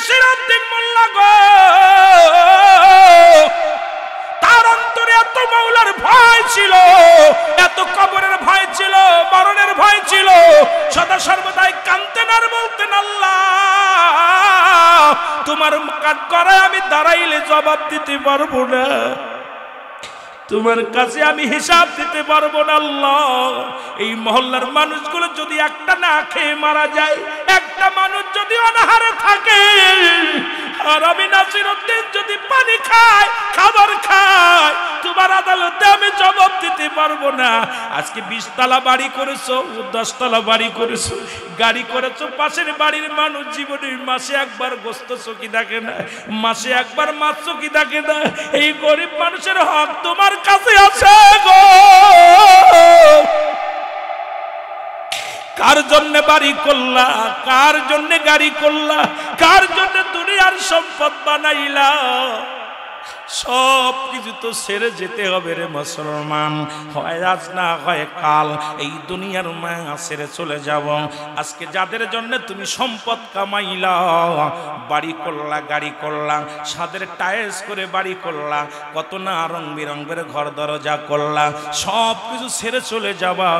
নাসিরউদ্দিন মোল্লা গো, তার অন্তরে এত মাওলার ভয় ছিল, এত কবরের ভয় ছিল, মরণের ভয় ছিল, সদা সর্বদাই কাঁদতেন আর বলতেন, আল্লাহ তোমার কাঠ করায় আমি দাঁড়াইলে জবাব দিতে পারবো না, তোমার কাছে আমি হিসাব দিতে পারবো না আল্লাহ। এই মহল্লার মানুষগুলো যদি একটা না খেয়ে মারা যায়, একটা মানুষ যদি অনাহারে থাকে, আর আমি নাসিরউদ্দিন যদি পানি খায়, খাবার খায়, তোমার আদালতে আমি জবাব দিতে পারবো না। আজকে 20 তলা বাড়ি করেছো, 10 তলা বাড়ি করেছো, গাড়ি করেছো, পাশের বাড়ির মানুষ জীবনে মাসে একবার গোস্ত চকি থাকে না, মাসে একবার মাছ চকি থাকে না। এই গরিব মানুষের হক তোমার কাছে আছে গো। কার জন্য বাড়ি করলা, কার জন্য গাড়ি করলা, কার জন্য দুনিয়ার সম্পদ বানাইলা? সব কিছু তো ছেড়ে যেতে হবে রে মুসলমান, হয় আজ না হয় কাল এই দুনিয়ার মায়া ছেড়ে চলে যাব। আজকে যাদের জন্য তুমি সম্পদ কামাইলা, বাড়ি করলা, গাড়ি করলা, সাদের টাইলস করে বাড়ি করলা, কত না রং বেরঙের ঘর দরজা করলা, সব কিছু ছেড়ে চলে যাবা,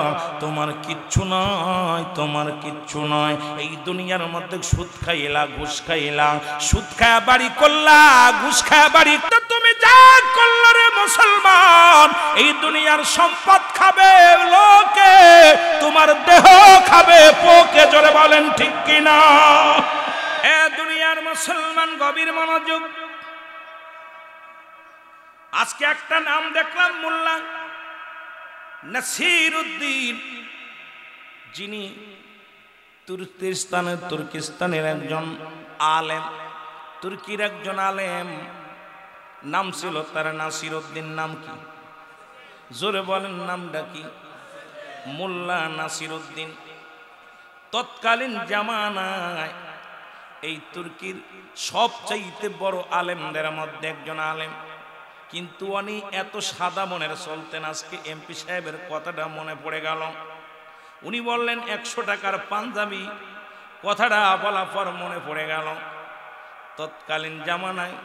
তোমার কিচ্ছু নয়, তোমার কিচ্ছু নয়। এই দুনিয়ার মধ্যে সুদ খাইলা, ঘুষ খাইলা, সুদ খায়া বাড়ি করলা, ঘুষ খায়া বাড়ি, তুমি যা করলে রে মুসলমান, এই দুনিয়ার সম্পদ খাবে লোকে, তোমার দেহ খাবে পোকে। জোরে বলেন ঠিক কিনা? এ দুনিয়ার মুসলমান গভীর মনোযোগ। আজকে একটা নাম দেখলাম, মোল্লা নাসিরউদ্দিন, যিনি তুর্কিস্তানের একজন আলেম, তুর্কির একজন আলেম, নাম ছিল তার নাসিরউদ্দিন। নাম কি? জোরে বলেন, নামটা কি? মোল্লা নাসিরউদ্দিন। তৎকালীন জামানায় এই তুর্কির সবচাইতে বড় আলেমদের মধ্যে একজন আলেম, কিন্তু উনি এত সাদা মনের চলতেন। আজকে এমপি সাহেবের কথাটা মনে পড়ে গেল। উনি বললেন 100 টাকার পাঞ্জাবি, কথাটা বলার পর মনে পড়ে গেল। তৎকালীন জামানায়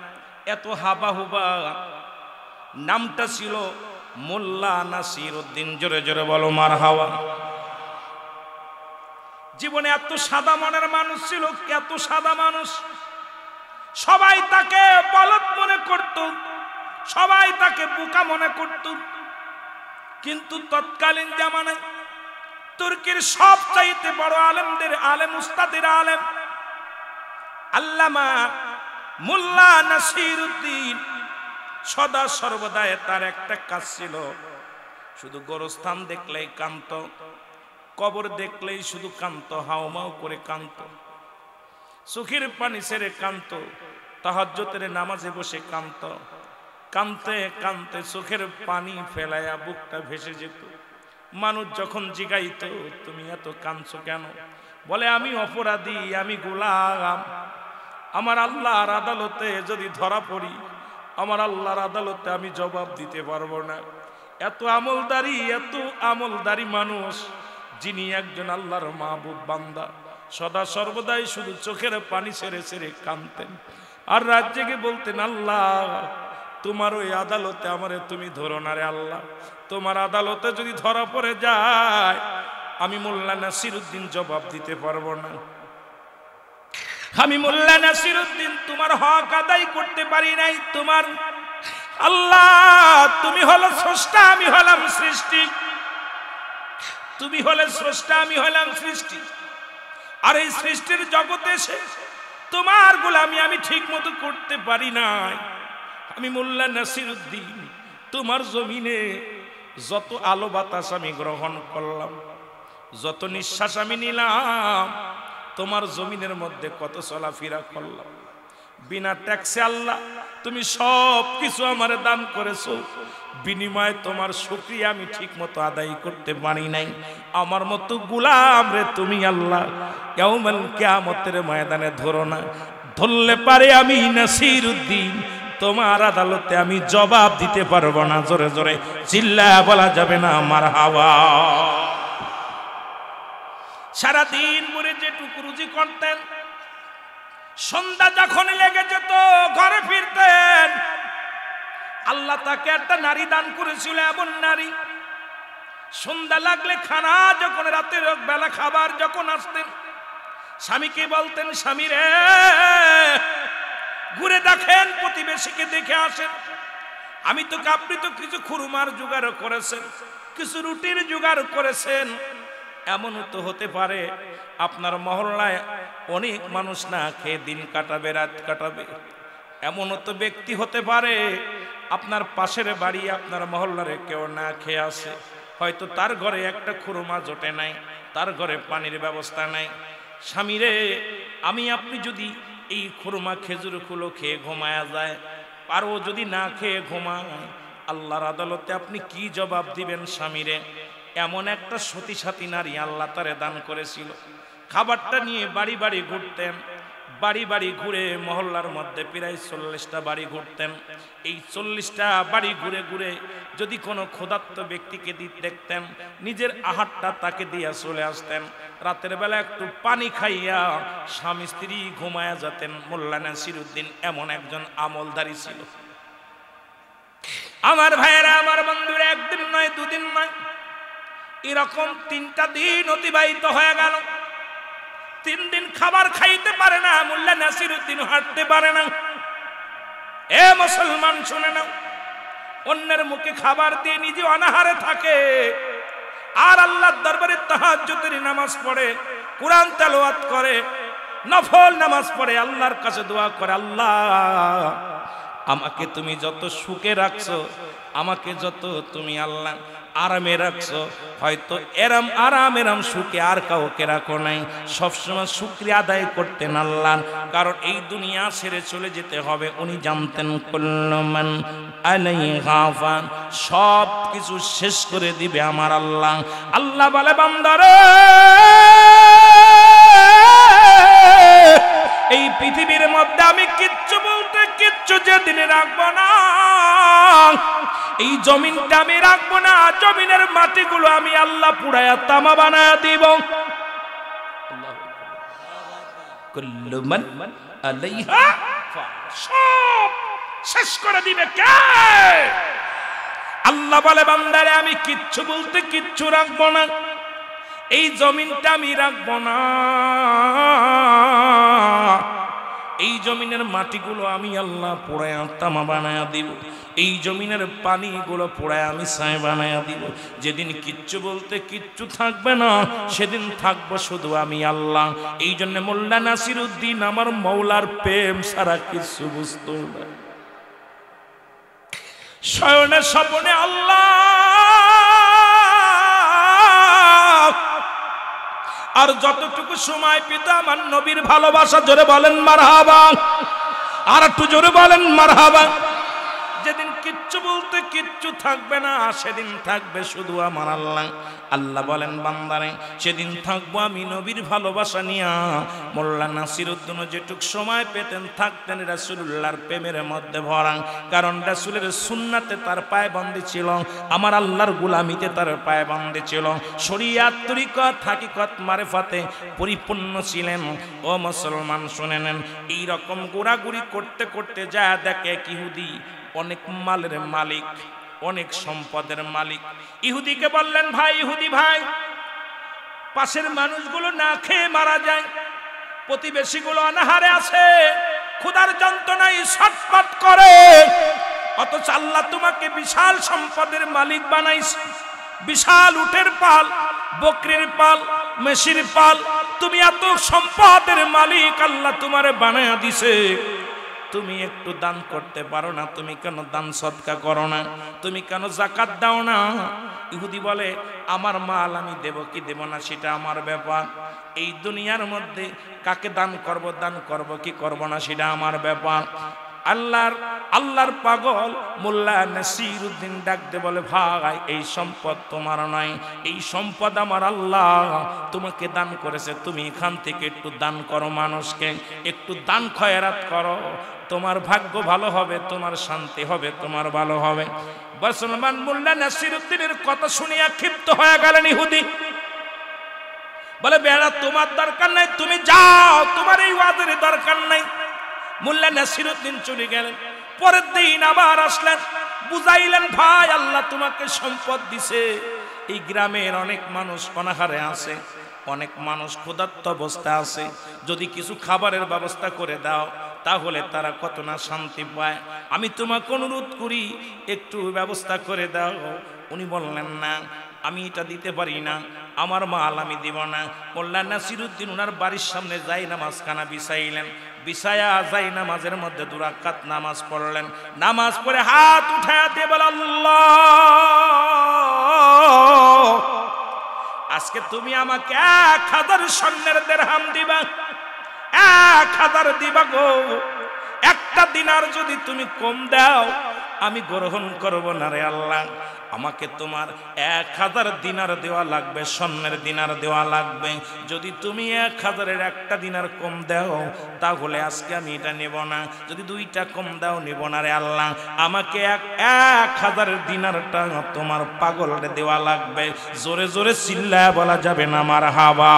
এত হাবা হুবা, নামটা ছিল মোল্লা নাসিরউদ্দিন। জোরে জোরে বলো মারহাবা। জীবনে এত সাদা মনের মানুষ ছিল, এত সাদা মানুষ, সবাই তাকে বলদ মনে করত, সবাই তাকে বোকা মনে করত। কিন্তু তৎকালীন জামানায় তুর্কির সবচাইতে বড় আলেমদের আলেম, উস্তাদের আলেম আল্লামা মোল্লা নাসিরউদ্দিন, সদা সর্বদাই তার একটা কাজ ছিল, শুধু গোরস্থান দেখলেই কান্ত, কবর দেখলেই শুধু কান্ত, হাওমাও করে কান্ত, চোখের পানি ছেড়ে কান্ত, তাহাজ্জুদের নামাজে বসে কান্ত, কানতে কানতে চোখের পানি ফেলায়া বুকটা ভেসে যেত। মানুষ যখন জিগাইতো তুমি এত কাঁদছো কেন, বলে আমি অপরাধী, আমি গোলাম, আমার আল্লাহর আদালতে যদি ধরা পড়ি, আমার আল্লাহর আদালতে আমি জবাব দিতে পারবো না। এত আমলদারি মানুষ, যিনি একজন আল্লাহর মাহবুব বান্দা, সদা সর্বদাই শুধু চোখের পানি ছেড়ে ছেড়ে কাঁদতেন, আর রাত জেগে বলতেন, আল্লাহ তোমার ওই আদালতে আমারে তুমি ধরো না রে আল্লাহ, তোমার আদালতে যদি ধরা পড়ে যায় আমি মোল্লা নাসিরউদ্দিন জবাব দিতে পারবো না, আমি মোল্লা নাসিরউদ্দিন তোমার হক আদায় করতে পারি নাই। তোমার আল্লাহ, তুমি হলো স্রষ্টা, আমি হলাম সৃষ্টি, তুমি হলে স্রষ্টা, আমি হলাম সৃষ্টি, আর এই সৃষ্টির জগতে এসে তোমার গোলামি আমি ঠিক মতো করতে পারি নাই। আমি মোল্লা নাসিরউদ্দিন তোমার জমিনে যত আলো বাতাস আমি গ্রহণ করলাম, যত নিঃশ্বাস আমি নিলাম, তোমার জমিনের মধ্যে কত চলাফেরা করলাম, বিনা ট্যাক্সে আল্লাহ তুমি সব কিছু আমারে দান করেছো, বিনিময়ে তোমার শুকরিয়া আমি ঠিক মতো আদায় করতে পারি নাই। আমার মতো গোলাম রে তুমি আল্লাহ ইয়াউমুল কিয়ামতের ময়দানে ধরো না, ধরলে পারে আমি নাসিরউদ্দিন তোমার আদালতে আমি জবাব দিতে পারবো না। জোরে জোরে চিল্লায়া বলা যাবে না মারহাবা। সারাদিন মরে যেটুকু রুজি করতেন সন্ধ্যা যখন লেগে যেত ঘরে ফিরতেন, আল্লাহ তাকে একটা নারী দান করেছিল, এমন নারী সন্ধ্যা লাগলে খানা যখন রাতের বেলা খাবার যখন আসতেন, স্বামীকে বলতেন, স্বামী রে ঘুরে দেখেন, প্রতিবেশীকে দেখে আসেন, আমি তো আপনি তো কিছু খুরমার জোগাড় করেছেন, কিছু রুটির জোগাড় করেছেন, এমনও তো হতে পারে আপনার মহল্লায় অনেক মানুষ না খেয়ে দিন কাটাবে, রাত কাটাবে, এমনও তো ব্যক্তি হতে পারে আপনার পাশের বাড়ি আপনার মহল্লারে কেউ না খেয়ে আসে, হয়তো তার ঘরে একটা খুরমা জোটে নাই, তার ঘরে পানির ব্যবস্থা নাই। স্বামীরে আমি আপনি যদি এই খুরমা খেজুর গুলো খেয়ে ঘুমায়া যায়, আর ও যদি না খেয়ে ঘুমায়, আল্লাহর আদালতে আপনি কি জবাব দিবেন? স্বামীরে এমন একটা সতী সাথী নারী আল্লাহ তারে দান করেছিল। খাবারটা নিয়ে বাড়ি বাড়ি ঘুরতেন, বাড়ি বাড়ি ঘুরে মহল্লার মধ্যে প্রায় 40টা বাড়ি ঘুরতেন। এই 40টা বাড়ি ঘুরে ঘুরে যদি কোনো ক্ষুধার্ত ব্যক্তিকে দেখতেন, নিজের আহারটা তাকে দিয়া চলে আসতেন। রাতের বেলা একটু পানি খাইয়া স্বামী স্ত্রী ঘুমায়া যেতেন। মোল্লা নাসিরউদ্দিন এমন একজন আমলদারি ছিল। আমার ভাইয়েরা, আমার বন্ধুরা, একদিন নয়, দুদিন নয়, এরকম 3টা দিন অতিবাহিত হয়ে গেল। 3 দিন খাবার খাইতে পারে না মোল্লা নাসিরউদ্দিন, হাঁটতে পারে না। এ মুসলমান শুনে নাও, অন্যের মুখে খাবার দিয়ে নিজে অনাহারে থাকে, আর আল্লাহর দরবারে তাহাজ্জুদের নামাজ পড়ে, কুরআন তেলাওয়াত করে, নফল নামাজ পড়ে, আল্লাহর কাছে দোয়া করে, আল্লাহ আমাকে তুমি যত সুখে রাখছো, আমাকে যত তুমি আল্লাহ আরামে রাখছো, হয়তো এরম আরাম এরম সুখে আর কাউকে রাখো নাই। সবসময় শুকরিয়া আদায় করতেন আল্লাহ, কারণ এই দুনিয়া ছেড়ে চলে যেতে হবে। উনি জানতেন কুল্লু মান আলাইহা ফান, সব কিছু শেষ করে দিবে আমার আল্লাহ। আল্লাহ বলে, বান্দারে এই পৃথিবীর মধ্যে আমি কিচ্ছু বলতে কিচ্ছু যেদিন রাখবো না, এই জমিনটা আমি রাখবো না, জমিনের মাটিগুলো আমি আল্লাহ পুড়ায়া তামা বানায়া দিব। কুল্লু মান আলাইহা ফান, সব শেষ করে দিবে কে? আল্লাহ বলে, বান্দারে আমি কিচ্ছু বলতে কিচ্ছু রাখবো না, এই জমিনটা আমি রাখবো না, এই জমিনের মাটিগুলো আমি আল্লাহ পোড়ায়া তামা বানায়া দিব, এই জমিনের পানিগুলো পোড়ায় আমি ছাই বানায়া দিব। যেদিন কিচ্ছু বলতে কিচ্ছু থাকবে না, সেদিন থাকবো শুধু আমি আল্লাহ। এই জন্য মোল্লা নাসিরউদ্দিন আমার মৌলার প্রেম ছাড়া কিছু বুঝতো না। শয়নে স্বপ্নে আল্লাহ আর যতটুকু সময় পেত আমার নবীর ভালোবাসা, জোরে বলেন মারহাবা, আর একটু জোরে বলেন মারহাবা। যেদিন কিচ্ছু বলতে কিচ্ছু থাকবে না, সেদিন থাকবে শুধু আমার আল্লাহ। আল্লাহ বলেন, বান্দারে সেদিন থাকবো আমি নবীর ভালোবাসা নিয়া। মোল্লা নাসিরউদ্দিন যেটুক সময় পেতেন থাকতেন রাসূলুল্লাহর প্রেমের মধ্যে ভরা, কারণ রাসূলের সুন্নাতে তার পায়বন্দি ছিল, আমার আল্লাহর গোলামিতে তার পায়বন্দি ছিল, শরীয়ত তরিকত হাকিকত মারিফাতে পরিপূর্ণ ছিলেন। ও মুসলমান শুনে নেন, এই রকম ঘোরাঘুরি করতে করতে যা দেখে ইহুদি অনেক মালের মালিক, অনেক সম্পদের মালিক। ইহুদিকে বললেন, ভাই ইহুদি ভাই, পাশের মানুষগুলো না খেয়ে মারা যায়, প্রতিবেশীগুলো অনাহারে আছে, ক্ষুধার যন্ত্রণায় ছটফট করে, অথচ আল্লাহ তোমাকে বিশাল সম্পদের মালিক বানাইছে, বিশাল উটের পাল, বকরির পাল, মেষির পাল, তুমি এত সম্পদের মালিক আল্লাহ তোমারে বানায়া দিছে, তুমি একটু দান করতে পারো না? তুমি কেন দান সদকা করো না? তুমি কেন যাকাত দাও না? ইহুদি বলে, আমার মাল আমি দেব কি দেব না সেটা আমার ব্যাপার, এই দুনিয়ার মধ্যে কাকে দান করব কি করব না সেটা আমার ব্যাপার। আল্লাহর পাগল মোল্লা নাসিরউদ্দিন ডাকতে বলে, ভাই এই সম্পদ তোমার নয়, এই সম্পদ আমার আল্লাহ তোমাকে দান করেছে, তুমি এখান থেকে একটু দান করো, মানুষকে একটু দান খয়রাত করো, তোমার ভাগ্য ভালো হবে, তোমার শান্তি হবে, তোমার ভালো হবে। মুসলমান মোল্লা নাসিরউদ্দিনের কথা শুনিয়া ক্ষিপ্ত হয়ে গেলেন ইহুদি, বলে বেড়া তোমার দরকার নাই, তুমি যাও, তোমার এই ওয়াজের দরকার নাই। মোল্লা নাসিরউদ্দিন চলে গেলেন। পরের দিন আবার আসলেন, বুঝাইলেন ভাই আল্লাহ তোমাকে সম্পদ দিছে, এই গ্রামের অনেক মানুষ অনাহারে আছে, অনেক মানুষ ক্ষুধার্ত অবস্থা আছে, যদি কিছু খাবারের ব্যবস্থা করে দাও তাহলে তারা কত না শান্তি পায়, আমি তোমাকে অনুরোধ করি একটু ব্যবস্থা করে দাও। উনি বললেন না, আমি এটা দিতে পারি না, আমার মাল আমি দিব না। মোল্লা নাসিরউদ্দিন ওনার বাড়ির সামনে যাই নামাজখানা বিছাইলেন, বিছায়া যাই নামাজের মধ্যে 2 রাকাত নামাজ পড়লেন। নামাজ পড়ে হাত উঠায়া দিয়ে বলে আল্লাহ, আজকে তুমি আমাকে 1000 স্বর্ণের দিরহাম দিবা, 1000 দিবা গো। একটা দিনার যদি তুমি কম দাও আমি গ্রহণ করব না রে আল্লাহ, আমাকে তোমার 1000 দিনার দেওয়া লাগবে, স্বর্ণের দিনার দেওয়া লাগবে। যদি তুমি 1000-এর একটা দিনার কম দাও তাহলে আজকে আমি এটা নেব না, যদি 2টা কম দাও নেব না রে আল্লাহ, আমাকে 1000 দিনারটা তোমার পাগলের দেওয়া লাগবে। জোরে জোরে চিল্লায় বলা যাবে না মারহাবা।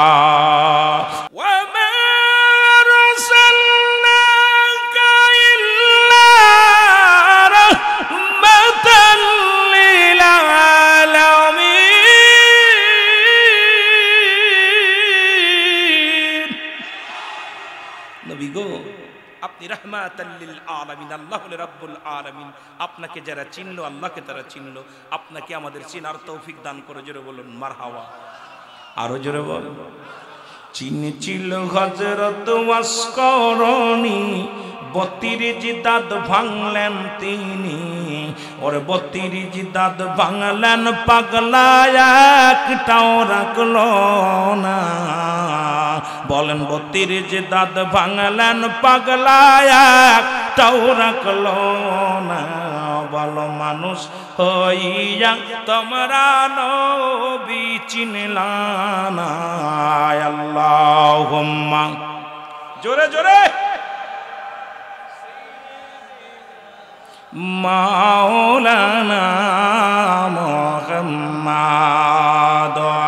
আপনি রাহমাতাল লিল আলামিন, আল্লাহ হলো রাব্বুল আলামিন। আপনাকে যারা চিনলো আল্লাহকে তারা চিনলো, আপনাকে আমাদের চিনার তৌফিক দান করে। জোরে বলুন মারহাবা, আরো জোরে বল। চিনেছিল হযরত ওয়াসকরণী, 32 দাঁত ভাঙলেন তিনি, ওর 32 দাঁত ভাঙলেন, পাগলা একটাও রাখলো না। বলেন 32 দাঁত ভাঙলেন, পাগলা একটাও রাখলো না। বলো মানুষ হইয়া তোমরা নবী চিনলা না। আল্লাহুম্মা, জোরে জোরে। মাওলানা মুহাম্মাদ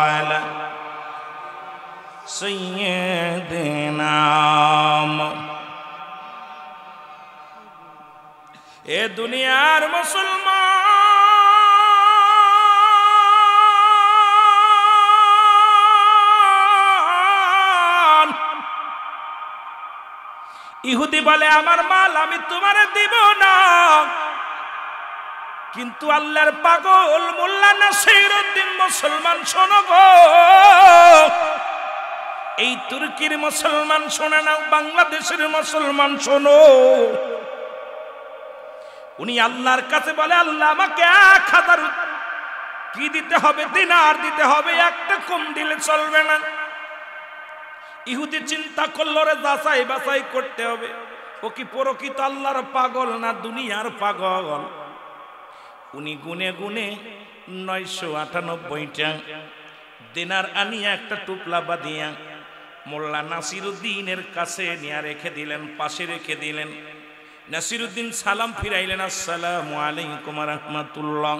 আলা সাইয়্যিদিনা। এ দুনিয়ার মুসলমান, ইহুদি বলে আমার মাল আমি তোমারে দিব না, কিন্তু আল্লাহর পাগল মোল্লা নাসিরউদ্দিন মুসলমান শোনো গো, এই তুর্কির মুসলমান শোনে না, বাংলাদেশের মুসলমান শোনো। উনি আল্লাহর কাছে বলে আল্লাহ আমাকে 1000 কি দিতে হবে, দিনার দিতে হবে, একটা কম দিলে চলবে না। ইহুদি চিন্তা করলো রে যাচাই বাছাই করতে হবে, ও কি প্রকৃত আল্লাহর পাগল না দুনিয়ার পাগল। উনি গুনে গুনে 998টা দিনার আনিয়া একটা টুপলা বাঁধিয়া মোল্লা নাসিরউদ্দিনের কাছে নিয়ে রেখে দিলেন, পাশে রেখে দিলেন। নাসিরউদ্দিন সালাম ফিরাইলেন, আসসালামু আলাইকুম রাহমাতুল্লাহ,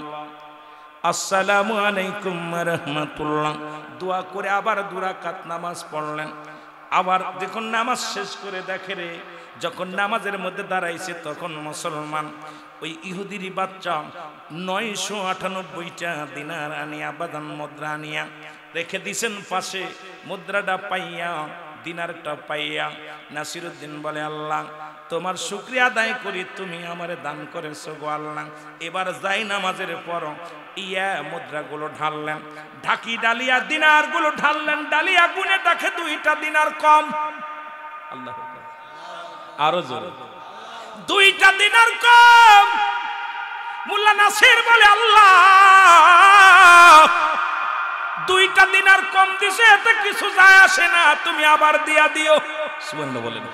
আসসালামু আলাইকুম রাহমাতুল্লাহ। দোয়া করে আবার 2 রাকাত নামাজ পড়লেন। আবার যখন নামাজ শেষ করে দেখে রে, যখন নামাজের মধ্যে দাঁড়াইছে তখন মুসলমান ওই ইহুদির বাচ্চা 998টা দিনার আনিয়া বাদান মুদ্রা আনিয়া রেখে দিছেন পাশে। মুদ্রাটা পাইয়া, দিনারটা পাইয়া নাসিরউদ্দিন বলে আল্লাহ তোমার শুকরিয়া আদায় করি, তুমি আমারে দান করেছো গো আল্লাহ। এবার যাই নামাজের পর ইয়া মুদ্রাগুলো ঢাললেন, ঢাকি ডালিয়া দিনারগুলো ঢাললেন, ডালিয়া গুনে দেখে 2টা দিনার কম। আল্লাহ আরো জোরে, 2টা দিনার কম। মোল্লা নাসির বলে আল্লাহ 2টা দিনার কম দিছে, এতে কিছু যায় আসে না, তুমি আবার দিয়া দিও। সুবহানাল্লাহ বলেন,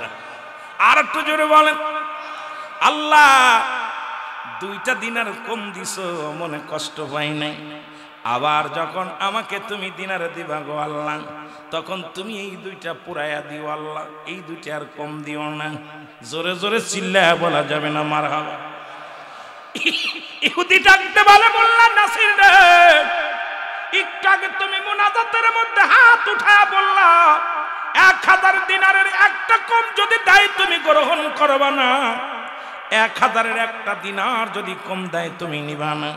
আর একটু জোরে বলেন। আল্লাহ 2টা দিনার কম দিছো, মনে কষ্ট পাই নাই, আবার যখন আমাকে তুমি দিনার দিবা গো আল্লাহ, তখন তুমি এই 2টা পুরাইয়া দিও আল্লাহ, এই 2টা আর কম দিও না। জোরে জোরে চিল্লায়া বলা যাবে না মারহাবা। ইহুদি ডাকতে বলে মোল্লা নাসির রে, একটু আগে তুমি মুনাজাতের মধ্যে হাত উঠায়া বললা 1000 দিনারের একটা কম যদি দেয় তুমি গ্রহণ করবা না, 1000-এর একটা দিনার যদি কম দেয় তুমি নিবা না।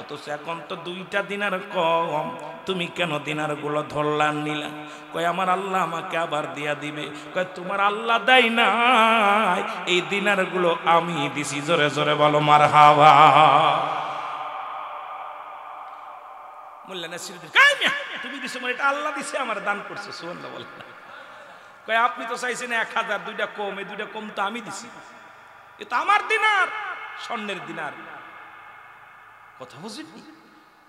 অথচ এখন তো 2টা দিনার কম, তুমি কেন দিনার গুলো ধরলা নিলা? কয় আমার আল্লাহ আমাকে আবার দিয়া দিবে। কয় তোমার আল্লাহ দেয় নাই, এই দিনার গুলো আমি দিছি। জোরে জোরে বলো মারহাবা। মোল্লা নাসিরউদ্দিন কয় মিয়া তুমি দিছো মানে এটা আল্লাহ দিছে, আমার দান করছে। সুবহানাল্লাহ বলেন না। কয় আপনি তো চাইছেন 1000, 2টা কম, এই 2টা কম তো আমি দিছি, এ তো আমার দিনার, স্বর্ণের দিনার। কথা বুঝিনি?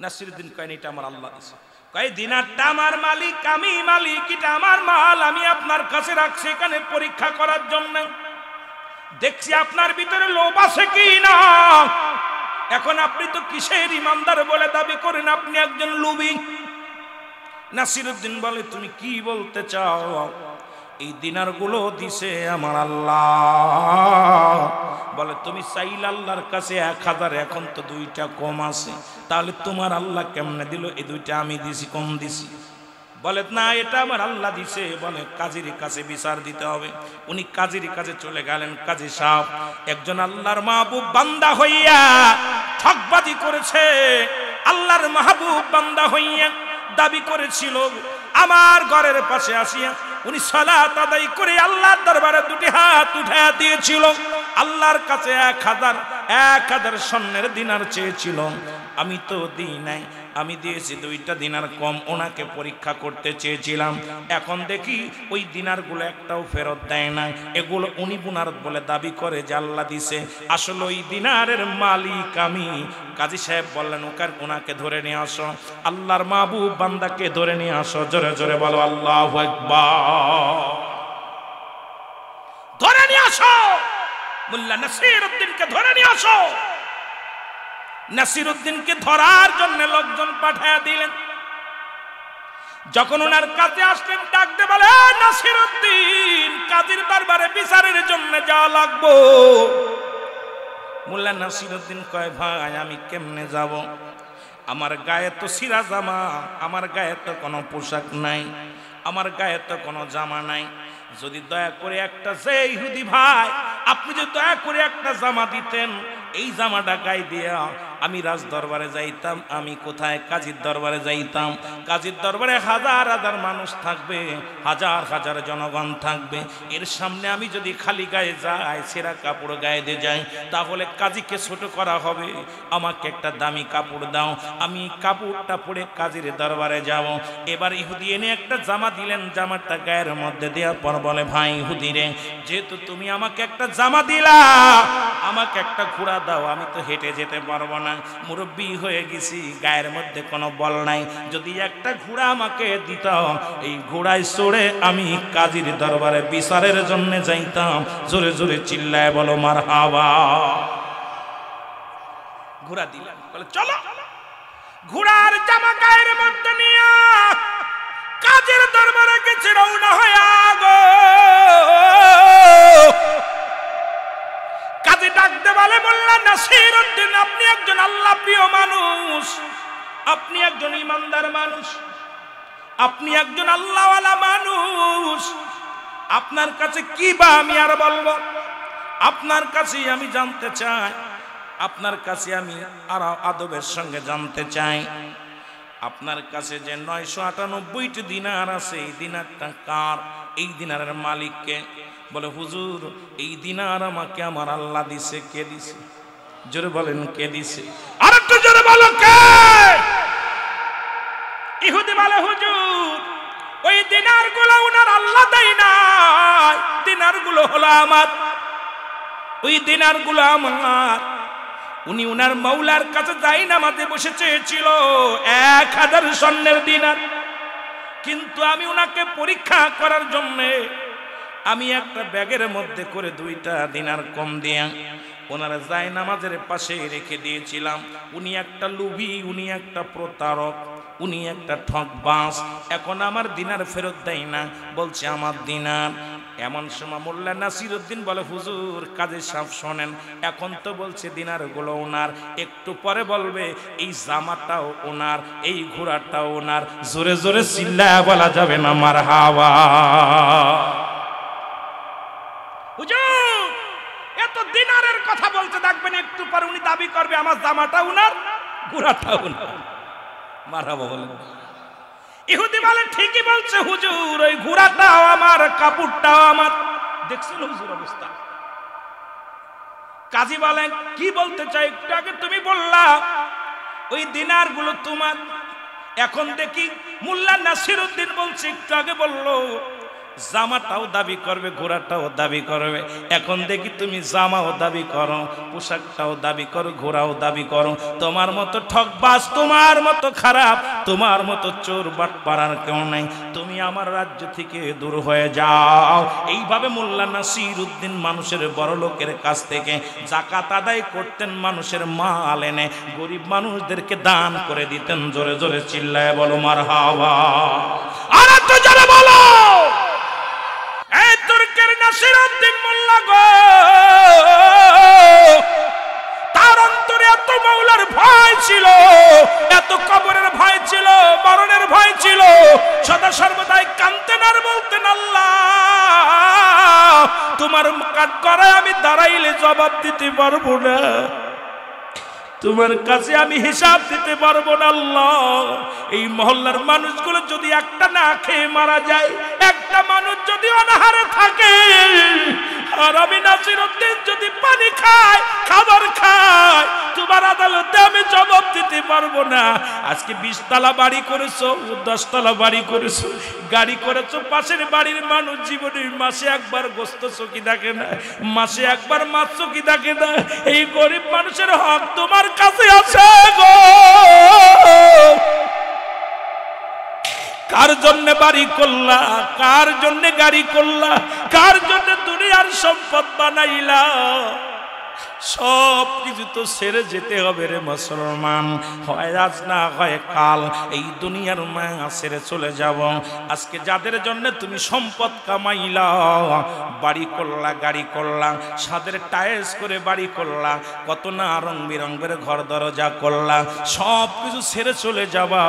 নাসিরউদ্দিন কয় এটা আমার আল্লাহ দিছে। কয় দিনারটা আমার মালিক, আমি মালিক, এটা আমার মাল, আমি আপনার কাছে রাখছি এখানে পরীক্ষা করার জন্য। দেখছি আপনার ভিতরে লোভ আছে কি না। এখন আপনি তো কিসের ইমানদার বলে দাবি করেন, আপনি একজন লোভী। নাসিরউদ্দিন বলে তুমি কি বলতে চাও? এই দিনার গুলো দিছে আমার আল্লাহ। বলে তুমি চাইল আল্লাহর কাছে 1000, এখন তো 2টা কম আছে, তাহলে তোমার আল্লাহ কেমনে দিল? এই 2টা আমি দিছি, কম দিছি। বলে না এটা আমার আল্লাহ দিছে। বলে কাজীর কাছে বিচার দিতে হবে। উনি কাজীর কাছে চলে গেলেন। কাজী সাহেব একজন আল্লাহর মাহবুব বান্দা হইয়া ঠকবাজি করেছে। আল্লাহর মাহবুব বান্দা হইয়া দাবি করেছিল আমার ঘরের পাশে আসিয়া উনি সালাত আদায় করে আল্লাহর দরবারে 2টি হাত উঠায়া দিয়েছিল। আল্লাহর কাছে 1000 স্বর্ণের দিনার চেয়েছিল। আমি তো দিই নাই, আমি দিয়েছি 2টা দিনার কম। ওনাকে পরীক্ষা করতে চেয়েছিলাম, এখন দেখি ওই দিনারগুলো একটাও ফেরত দেয় না। এগুলো উনি বুনার বলে দাবি করে যে আল্লাহ দিছে, আসলে ওই দিনারের মালিক আমি। কাজী সাহেব বললেন ওনাকে ধরে নিয়ে আসো। আল্লাহর মাহবুব বান্দাকে ধরে নিয়ে আসো। জোরে জোরে বলো আল্লাহু আকবার। ধরে নিয়ে আসো, মোল্লা নাসিরউদ্দিনকে ধরে নিয়ে আসো। নাসিরউদ্দিনকে ধরার জন্য লোকজন পাঠায়া দিলেন। যখন ওনার কাছে আসলেন ডাকতে বলে নাসিরউদ্দিন কাজীর দরবারে বিচারের জন্য যাওয়া লাগবো। মোল্লা নাসিরউদ্দিন কয় ভাই আমি কেমনে যাব? আমার গায়ে তো সিরা জামা, আমার গায়ে তো কোনো পোশাক নাই, আমার গায়ে তো কোনো জামা নাই। যদি দয়া করে একটা যে ইহুদি ভাই আপনি যদি দয়া করে একটা জামা দিতেন, এই জামাটা গায়ে দিয়া আমি রাজ দরবারে যাইতাম। আমি কোথায়? কাজীর দরবারে যাইতাম। কাজীর দরবারে 1000 মানুষ থাকবে, 1000 জনগণ থাকবে। এর সামনে আমি যদি খালি গায়ে যাই, ছেঁড়া কাপড় গায়ে দিয়ে যাই, তাহলে কাজীকে ছোট করা হবে। আমাকে একটা দামি কাপড় দাও, আমি কাপড়টা পরে কাজীর দরবারে যাব। এবার ইহুদি এনে একটা জামা দিলেন। জামাটা গায়ের মধ্যে দেওয়ার পর বলে ভাই ইহুদি রে, যেহেতু তুমি আমাকে একটা জামা দিলা, আমাকে একটা ঘোড়া দাও। আমি তো হেঁটে যেতে পারবো না, মুরব্বী হয়ে গেছি, গায়ের মধ্যে কোনো বল নাই। যদি একটা ঘোড়া আমাকে দিত, এই ঘোড়ায় চড়ে আমি কাজীর দরবারে বিচারের জন্য যাইতাম। জোরে জোরে চিল্লায় বলো মারহাবা। ঘোড়া দিলাম। বলে চলো। ঘোড়ার জামা গায়ের মধ্যে নিয়ে কাজীর দরবারে গেছে রওনা হয়ে গো। কাজী ডাকতে বলে মোল্লা নাসিরউদ্দিন আপনি একজন আল্লাহ প্রিয় মানুষ, আপনি একজন ইমানদার মানুষ, আপনি একজন আল্লাহওয়ালা মানুষ। আপনার কাছে কি বা আমি আর বলবো? আপনার কাছে আমি জানতে চাই, আপনার কাছে আমি আর আদবের সঙ্গে জানতে চাই, আপনার কাছে যে 998টি দিনার আছে, এই দিনারটা কার? এই দিনারের মালিককে? বলে হুজুর এই দিনার আমাকে আমার আল্লাহ দিছে। কে দিছে? জোরে বলেন কে দিছে? আরেকটু জোরে বলো কে? ইহুদি বলে হুজুর ওই দিনারগুলো ওনার আল্লাহ দেয় নাই, দিনারগুলো হলো আমার, ওই দিনারগুলো আমার। উনি উনার মৌলার কাছে যাই নামাজে বসে চেয়েছিল 1000 স্বর্ণের দিনার, কিন্তু আমি উনাকে পরীক্ষা করার জন্য আমি একটা ব্যাগের মধ্যে করে 2টা দিনার কম দিয়া ওনার যাই নামাজের পাশে রেখে দিয়েছিলাম। উনি একটা লুভি, উনি একটা প্রতারক, উনি একটা ঠকবাজ। এখন আমার দিনার ফেরত দেয় না, বলছে আমার দিনার এমন সময় মোল্লা নাসিরউদ্দিন বলে, হুজুর কাজী সাহেব শোনেন, এখন তো বলছে দিনারগুলো ওনার, একটু পরে বলবে এই জামাটাও ওনার, এই ঘোড়াটাও ওনার। জোরে জোরে চিল্লায়া বলা যাবে না মারহাবা। হুজুর এত দিনারের কথা বলতে দেখবেন, একটু পরে উনি দাবি করবে আমার জামাটা উনার, ঘোড়াটাও উনার। মারহাবা বলেন। ইহুদি বলে ঠিকই বলছে হুজুর, ওই ঘোড়াটাও আমার, কাপড়টাও আমার। দেখছেন হুজুর অবস্থা? কাজী বলেন কি বলতে চাই? একটু আগে তুমি বললা ওই দিনার গুলো তোমার, এখন দেখি মোল্লা নাসিরউদ্দিন বলছে, একটু আগে বললো জামাটাও দাবি করবে, ঘোড়াটাও দাবি করবে। এখন দেখি তুমি জামাও দাবি করো, পোশাকটাও দাবি করো, ঘোড়াও দাবি করো। তোমার মতো ঠকবাজ, তোমার মতো খারাপ, তোমার মতো চোর বাটপাড়ার কেউ নাই। তুমি আমার রাজ্য থেকে দূর হয়ে যাও। এইভাবে মোল্লা নাসিরউদ্দিন মানুষের বড় লোকের কাছ থেকে যাকাত আদায় করতেন, মানুষের মাল এনে গরিব মানুষদেরকে দান করে দিতেন। জোরে জোরে চিল্লায় বলো মারহাবা। আর তো জোরে বলো। এই তুর্কের নাসিরউদ্দিন মোল্লা গো, তার অন্তরে এত মাওলার ভয় ছিল, এত কবরের ভয় ছিল, মরণের ভয় ছিল। সদা সর্বদাই কাঁদতেন আর বলতেন, আল্লাহ তোমার কাঠ করায় আমি দাঁড়াইলে জবাব দিতে পারবো না, তোমার কাছে আমি হিসাব দিতে পারবো না। আল্লাহ এই মহল্লার মানুষগুলো যদি একটা না খেয়ে মারা যায়, একটা মানুষ যদি অনাহারে থাকে, আর আমি নাসিরউদ্দিন যদি পানি খায়, খাবার খায়, তোমার আদালতে আমি জবাব দিতে পারবো না। আজকে 20 তলা বাড়ি করেছো, 10 তলা বাড়ি করেছো, গাড়ি করেছো, পাশের বাড়ির মানুষ জীবনের মাসে একবার গোস্ত চকি থাকে না, মাসে একবার মাছ চকি থাকে না। এই গরিব মানুষের হক তোমার কাছে আছে গো। কার জন্য বাড়ি করলা, কার জন্য গাড়ি করলা, কার জন্য দুনিয়ার সম্পদ বানাইলা? সব কিছু তো ছেড়ে যেতে হবে রে মুসলমান, হয় আজ না হয় কাল এই দুনিয়ার মায়া ছেড়ে চলে যাব। আজকে যাদের জন্য তুমি সম্পদ কামাইলা, বাড়ি করলা, গাড়ি করলা, সাদের টাইলস করে বাড়ি করলা, কত না রং বেরঙের ঘর দরজা করলা, সব কিছু ছেড়ে চলে যাবা।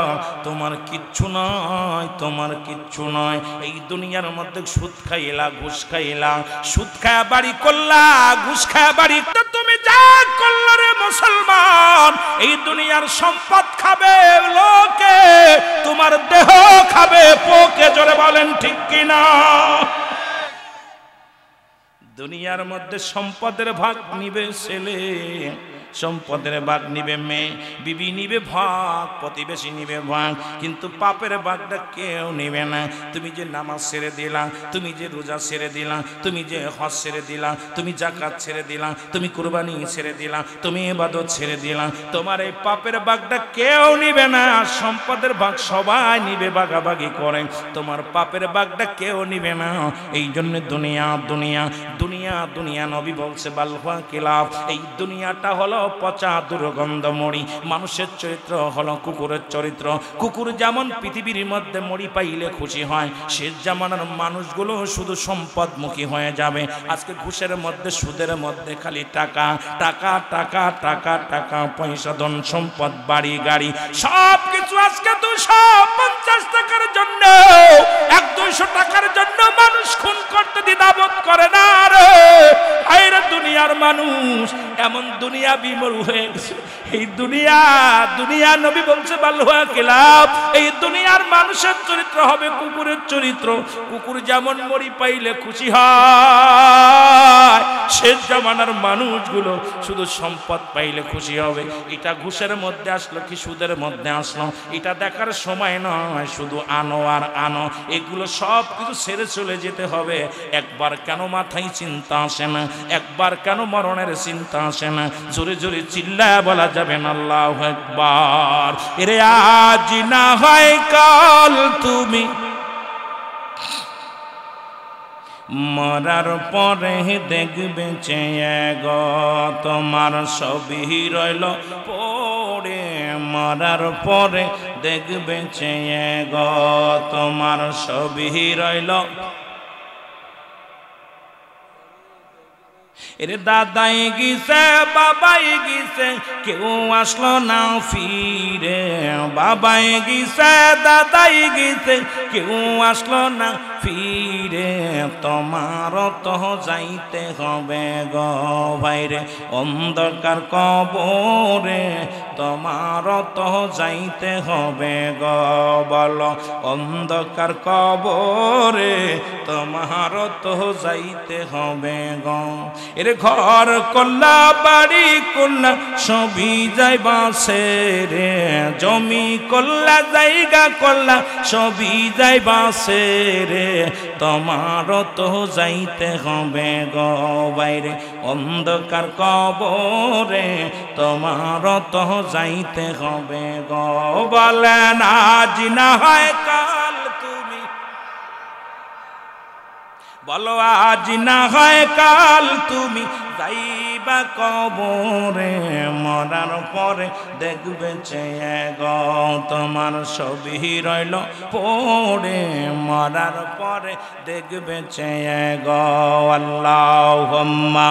তোমার কিচ্ছু নয়, তোমার কিচ্ছু নয়। এই দুনিয়ার মধ্যে সুদ খাইলা, ঘুষ খাইলা, সুদ খায়া বাড়ি করলা, ঘুষ খায়া বাড়ি, তুমি যা করলে রে মুসলমান, এই দুনিয়ার সম্পদ খাবে লোকে, তোমার দেহ খাবে পোকে। জোরে বলেন ঠিক কিনা? দুনিয়ার মধ্যে সম্পদের ভাগ নিবে ছেলে, সম্পদের ভাগ নিবে মেয়ে, বিবি নিবে ভাগ, প্রতিবেশী নিবে ভাগ, কিন্তু পাপের ভাগটা কেউ নিবে না। তুমি যে নামাজ ছেড়ে দিলা, তুমি যে রোজা ছেড়ে দিলা, তুমি যে হজ ছেড়ে দিলা, তুমি যাকাত ছেড়ে দিলা, তুমি কুরবানি ছেড়ে দিলা, তুমি ইবাদত ছেড়ে দিলা, তোমার এই পাপের ভাগটা কেউ নিবে না। সম্পদের ভাগ সবাই নিবে, ভাগাভাগি করে, তোমার পাপের ভাগটা কেউ নিবে না। এই জন্য দুনিয়া দুনিয়া দুনিয়া দুনিয়া, নবী বলছে বালহুয়া কিলাফ, এই দুনিয়াটা হলো পচা দুর্গন্ধ মরি। মানুষের চরিত্র হলো কুকুরের চরিত্র। কুকুর যেমন পৃথিবীর মধ্যে মরি পাইলে খুশি হয়, শেষ জামানার মানুষগুলো শুধু সম্পদমুখী হয়ে যাবে। আজকে ঘুষের মধ্যে, সুদের মধ্যে খালি টাকা টাকা টাকা টাকা টাকা, পয়সা, ধন সম্পদ, বাড়ি গাড়ি, সব কিছু। আজকে 250 টাকার জন্য, 100-200 টাকার জন্য মানুষ খুন করতে দ্বিধাবোধ করে না রে। আইরে দুনিয়ার মানুষ এমন দুনিয়া বিমূল হয়ে গেছে। এই দুনিয়া দুনিয়া, নবী বলছে বালহুয়া কিলাফ, এই দুনিয়ার মানুষের চরিত্র হবে কুকুরের চরিত্র। কুকুর যেমন মরি পাইলে খুশি হয়, শেষ জামানার মানুষগুলো শুধু সম্পদ পাইলে খুশি হবে। এটা ঘুষের মধ্যে আসলো কি সুদের মধ্যে আসলো, এটা দেখার সময় নয়। শুধু আনো আর আনো, এগুলো সব কিছু ছেড়ে চলে যেতে হবে। একবার কেন মাথায় চিন্তা আসে না, একবার কেন মরণের চিন্তা আসে না? জোরে জোরে চিল্লায় বলা যাবে না আল্লাহু আকবার। এরে আজ না হয় কাল তুমি মরার পরে দেখবে চেয়ে গো, তোমার সবই রইল পড়ে, মরার পরে দেখবে চেয়ে গো, তোমার সবই রইল। এরে দাদাই গিয়েছে বাবাই গিয়েছে কেউ আসলো না ফিরে, বাবাই গিয়েছে দাদাই গিয়েছে কেউ আসলো না ফিরে, তোমার তো যাইতে হবে গো ভাইরে অন্ধকার কবরে, তোমার তো যাইতে হবে গো, বলো অন্ধকার কবরে তোমার তো যাইতে হবে গো। এর ঘর করলা বাড়ি করলা সবই যাইবা রে, জমি করলা জায়গা করলা সবই যাইবা রে, তোমার তো যাইতে হবে গো বাইরে অন্ধকার কবরে, তোমার তো যাইতে হবে গো। বলেন আজ না হয় কাল তুমি, বলো আজ না হয় কাল তুমি যাইবা কবরে, মরার পরে দেখবে চেয়ে গো তোমার ছবি রইল পড়ে, মরার পরে দেখবে চেয়ে গো। আল্লাহুম্মা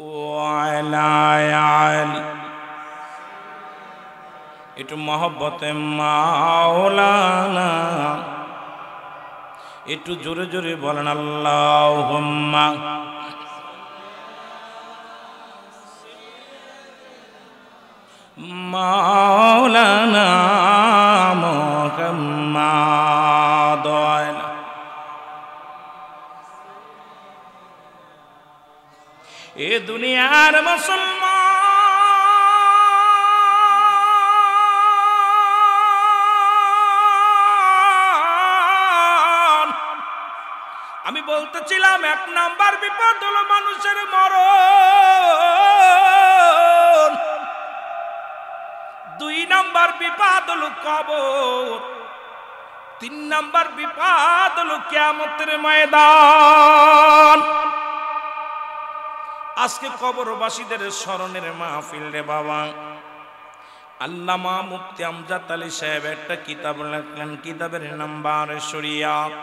ওয়ালা আলি, একটু মহব্বতে মাওলানা, একটু জোরে জোরে বলেন আল্লাহুম্মা মাওলানা মুহাম্মাদ। এ দুনিয়ার মুসলমান, আমি বলতেছিলাম এক নাম্বার বিপদ হলো মানুষের মরণ, দুই নাম্বার বিপদ হলো কবর, তিন নাম্বার বিপদ হলো কিয়ামতের ময়দান। আজকে কবরবাসীদের স্মরণের মাহফিল রে বাবা। আল্লামা মুফতি আমজাদ আলী সাহেব একটা কিতাব লিখলেন, কিতাবের নাম বারে শরিয়াত।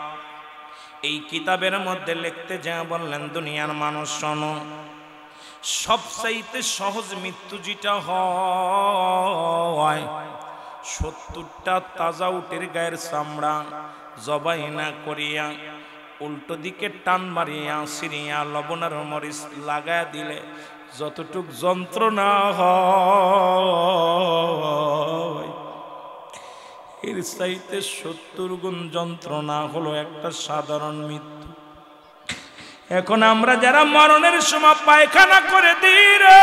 এই কিতাবের মধ্যে লিখতে যা বললেন, দুনিয়ার মানুষ শোনো, সবচাইতে সহজ মৃত্যু যেটা হয়, 70টা তাজা উটের গায়ের চামড়া জবাই না করিয়া উল্টো দিকে টান মারিয়া সিরিয়া লবণের মরিচ লাগায় দিলে যতটুক যন্ত্রণা হয়, এর চাইতে 70 গুণ যন্ত্রণা হলো একটা সাধারণ মৃত্যু। এখন আমরা যারা মরণের সময় পায়খানা করে দিই রে,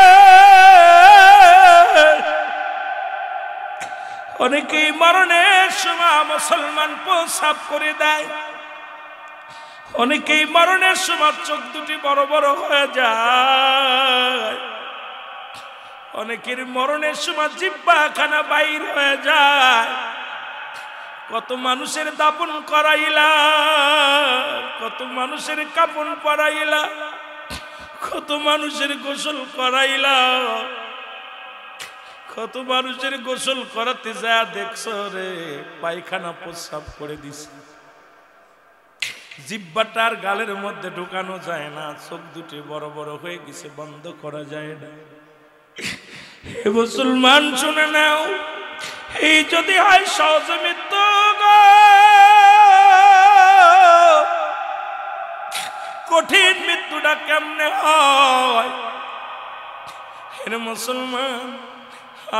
অনেকেই মরণের সময় মুসলমান প্রস্রাব করে দেয়, অনেকেই মরণের সময় চোখ দুটি বড় বড় হয়ে যায়, অনেকের মরণের সময় জিহ্বাখানা বাইর হয়ে যায়। কত মানুষের দাপন করাইলা, কত মানুষের কাপন পরাইলা, কত মানুষের গোসল করাইলা, কত মানুষের গোসল করাতে যা দেখছো রে পায়খানা প্রস্রাব করে দিছে, জিহ্বাটার গালের মধ্যে ঢুকানো যায় না, চোখ দুটি বড় বড় হয়ে গেছে, বন্ধ করা যায় না। হে মুসলমান শুনে নাও, এই যদি হয় সহজ মৃত্যু, কঠিন মৃত্যুটা কেমনে হয়? হে মুসলমান,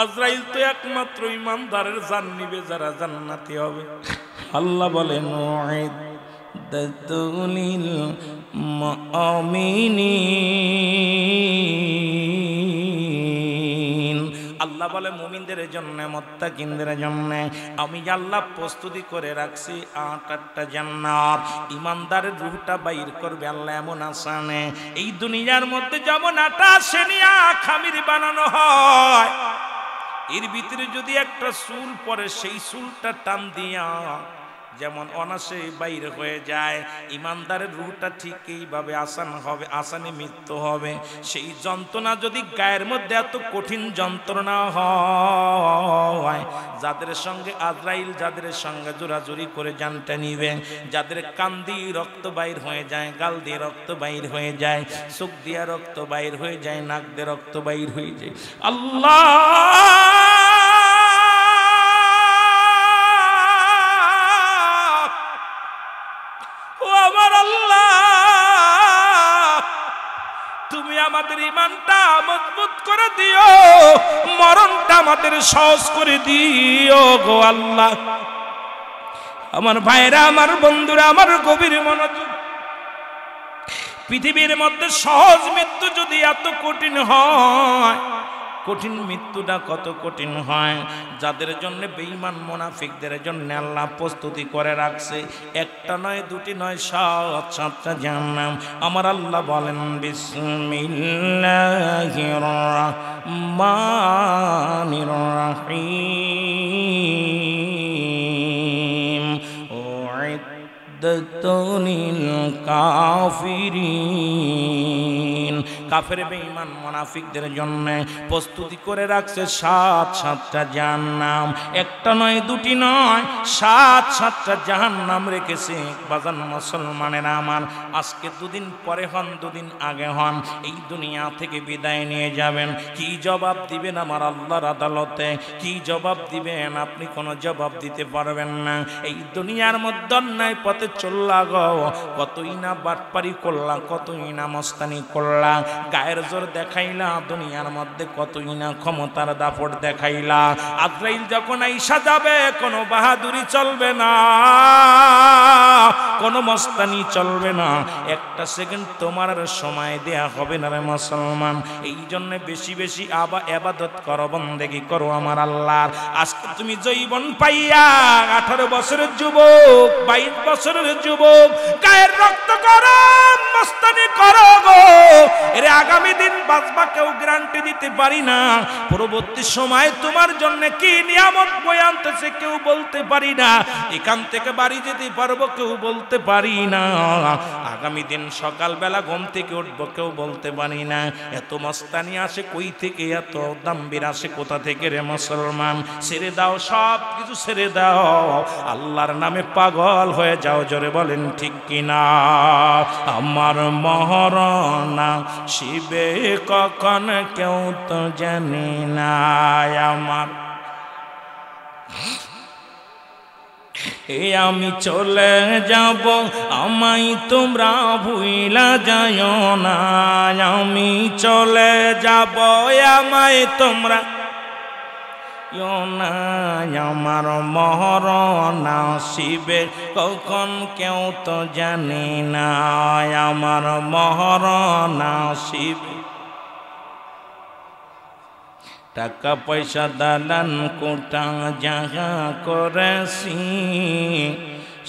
আজরাইল তো একমাত্র ইমানদারের জান নিবে যারা জান্নাতি হবে। আল্লাহ বলেন উইদ্দাতুলিল মুমিনিন, আল্লাহ বলে মুমিনদের জন্য, মুত্তাকিনদের জন্য আমি আল্লাহ প্রস্তুতি করে রাখছি 8টা জান্নাত। ইমানদারের রূহটা বাইর করবে আল্লাহ এমন আসানে, এই দুনিয়ার মধ্যে যেমন আটা সেনিয়া খামির বানানো হয়, এর ভিতরে যদি একটা চুল পরে সেই চুলটা টান দিয়া যেমন অনাসে বাইর হয়ে যায়, ইমানদারের রূহটা ঠিক এইভাবে আসান হবে, আসানে মৃত্যু হবে। সেই যন্ত্রণা যদি গায়ের মধ্যে এত কঠিন যন্ত্রণা হয়, যাদের সঙ্গে আজরাইল যাদের সঙ্গে জোরাজুরি করে জানটা নিবে, যাদের কান দিয়ে রক্ত বাইর হয়ে যায়, গাল দিয়ে রক্ত বাইর হয়ে যায়, চোখ দিয়ে রক্ত বাইর হয়ে যায়, নাক দিয়ে রক্ত বাইর হয়ে যায়, আল্লাহ আমার আল্লাহ, তুমি আমাদের ঈমানটা মজবুত করে দিও, মরণটা আমাদের সহজ করে দিও গো আল্লাহ। আমার ভাইরা, আমার বন্ধুরা, আমার গভীর মনোযোগ, পৃথিবীর মধ্যে সহজ মৃত্যু যদি এত কঠিন হয়, কঠিন মৃত্যুটা কত কঠিন হয়। যাদের জন্য বেঈমান মুনাফিকদের জন্য আল্লাহ প্রস্তুতি করে রাখছে, একটা নয়, দুটি নয়, 7টা জাহান্নাম। আমার আল্লাহ বলেন বিসমিল্লাহির রাহমানির রাহিম উইদ্দাতুল কাফিরিন। কাফের বেঈমান মুনাফিকদের জন্য প্রস্তুতি করে রাখছে 7টা জাহান্নাম। একটা নয়, দুটি নয়, 7টা জাহান্নাম রেখেছে। বাজান মুসলমানেরা আমার, আজকে দুদিন পরে হন, দুদিন আগে হন, এই দুনিয়া থেকে বিদায় নিয়ে যাবেন। কি জবাব দিবেন আমার আল্লাহর আদালতে? কি জবাব দিবেন? আপনি কোনো জবাব দিতে পারবেন না। এই দুনিয়ার মধ্যে অন্যায় পথে চললা গো, কতই না বাটপারি করলা, কতই না মস্তানি করলা, গায়ের জোর দেখাইলা, দুনিয়ার মধ্যে কতই না ক্ষমতার দাপট দেখাইলা। আজরাইল যখন আইসা যাবে, কোনো বাহাদুরি চলবে না, কোনো মস্তানি চলবে না, একটা সেকেন্ড তোমার সময় দেয়া হবে না রে মুসলমান। এই জন্য বেশি বেশি ইবাদত করো, বন্দেগী করো আমার আল্লাহর। আজকে তুমি যৌবন পাইয়া 18 বছরের যুবক, 22 বছরের যুবক, গায়ের রক্ত করো, মস্তানি করো গো, এর আগামী দিন বাঁচবা কেউ গ্যারান্টি দিতে পারি না। পরবর্তী সময় তোমার জন্য কি নিয়ামত বয়ে আনতেছে কেউ বলতে পারি না। এখান থেকে বাড়ি যেতে পারবো কেউ বলতে পারি না। আগামী দিন সকালবেলা ঘুম থেকে উঠবো কেউ বলতে পারি না। এত মস্তানি আসে কই থেকে, এত দাম্বির আসে কোথা থেকে রে মুসলমান? ছেড়ে দাও, সব কিছু ছেড়ে দাও, আল্লাহর নামে পাগল হয়ে যাও। জোরে বলেন ঠিক কিনা? আমার মহরনা শিবে কখন কেউ তো জানি না, আমার আমি চলে যাব, আমায় তোমরা ভুইলা যাও না। আমি চলে যাব, আমায় তোমরা না। আমার মহরনা শিবে কখন কেউ তো জানি না, আমার মহরনা শিবে। টাকা পয়সা দালান কোটা যাহা করেছি,